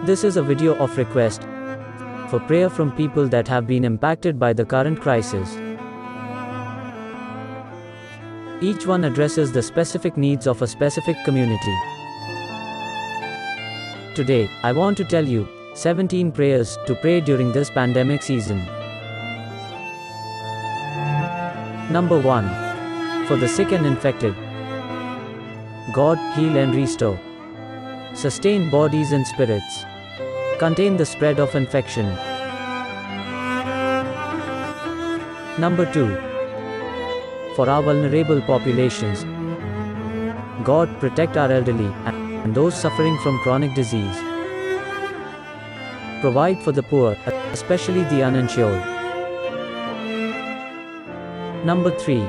This is a video of request for prayer from people that have been impacted by the current crisis. Each one addresses the specific needs of a specific community. Today, I want to tell you 17 prayers to pray during this pandemic season. Number 1. For the sick and infected. God, heal and restore. Sustain bodies and spirits. Contain the spread of infection. Number 2. For our vulnerable populations. God, protect our elderly and those suffering from chronic disease. Provide for the poor, especially the uninsured. Number 3.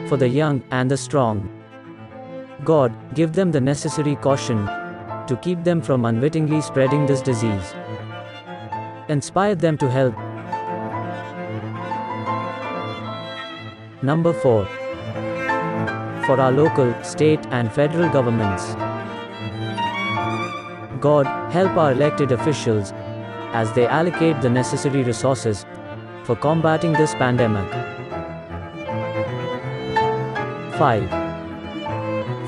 For the young and the strong. God, give them the necessary caution to keep them from unwittingly spreading this disease. Inspire them to help. Number 4. For our local, state, and federal governments. God, help our elected officials as they allocate the necessary resources for combating this pandemic. 5.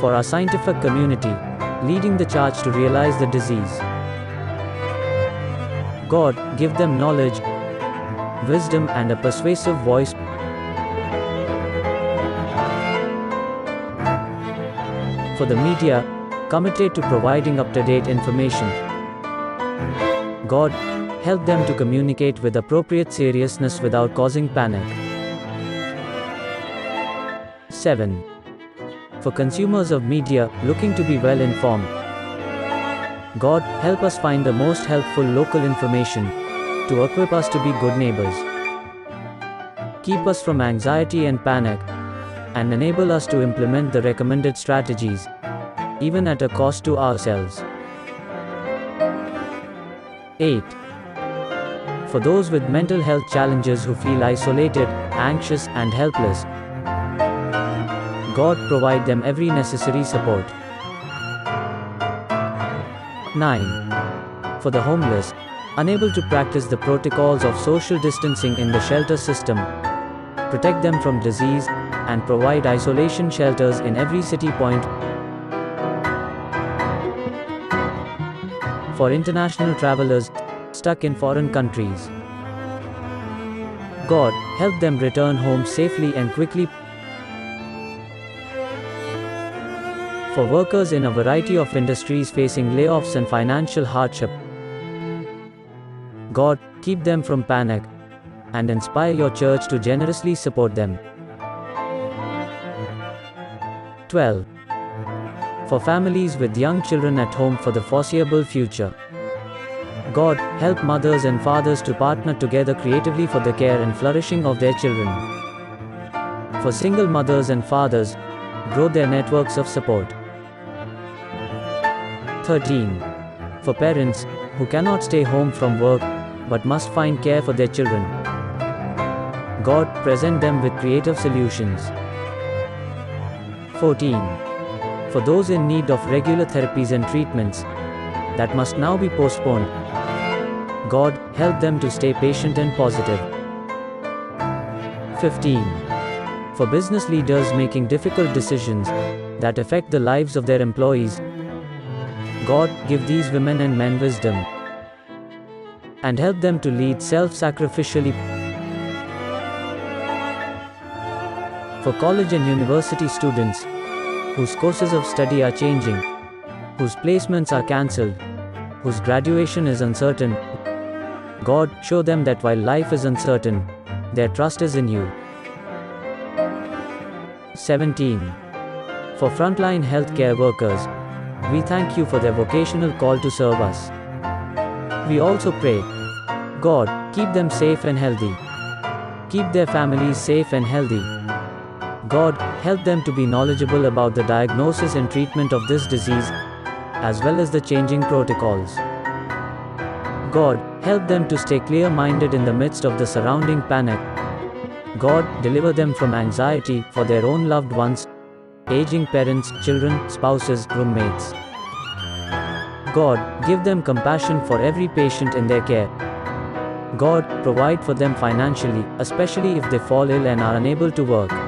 For our scientific community, leading the charge to realize the disease. God, give them knowledge, wisdom, and a persuasive voice. For the media, committed to providing up-to-date information. God, help them to communicate with appropriate seriousness without causing panic. 7. For consumers of media looking to be well informed. God, help us find the most helpful local information to equip us to be good neighbors. Keep us from anxiety and panic, and enable us to implement the recommended strategies, even at a cost to ourselves. 8. For those with mental health challenges who feel isolated, anxious, and helpless. God, provide them every necessary support. 9. For the homeless, unable to practice the protocols of social distancing in the shelter system. Protect them from disease, and provide isolation shelters in every city point. For international travelers stuck in foreign countries. God, help them return home safely and quickly. For workers in a variety of industries facing layoffs and financial hardship. God, keep them from panic, and inspire your church to generously support them. 12. For families with young children at home for the foreseeable future. God, help mothers and fathers to partner together creatively for the care and flourishing of their children. For single mothers and fathers, grow their networks of support. 13. For parents who cannot stay home from work but must find care for their children. God, present them with creative solutions. 14. For those in need of regular therapies and treatments that must now be postponed. God, help them to stay patient and positive. 15. For business leaders making difficult decisions that affect the lives of their employees. God, give these women and men wisdom, and help them to lead self-sacrificially. For college and university students whose courses of study are changing, whose placements are cancelled, whose graduation is uncertain. God, show them that while life is uncertain, their trust is in you. 17. For frontline healthcare workers, we thank you for their vocational call to serve us. We also pray, God, keep them safe and healthy. Keep their families safe and healthy. God, help them to be knowledgeable about the diagnosis and treatment of this disease, as well as the changing protocols. God, help them to stay clear-minded in the midst of the surrounding panic. God, deliver them from anxiety for their own loved ones, aging parents, children, spouses, roommates. God, give them compassion for every patient in their care. God, provide for them financially, especially if they fall ill and are unable to work.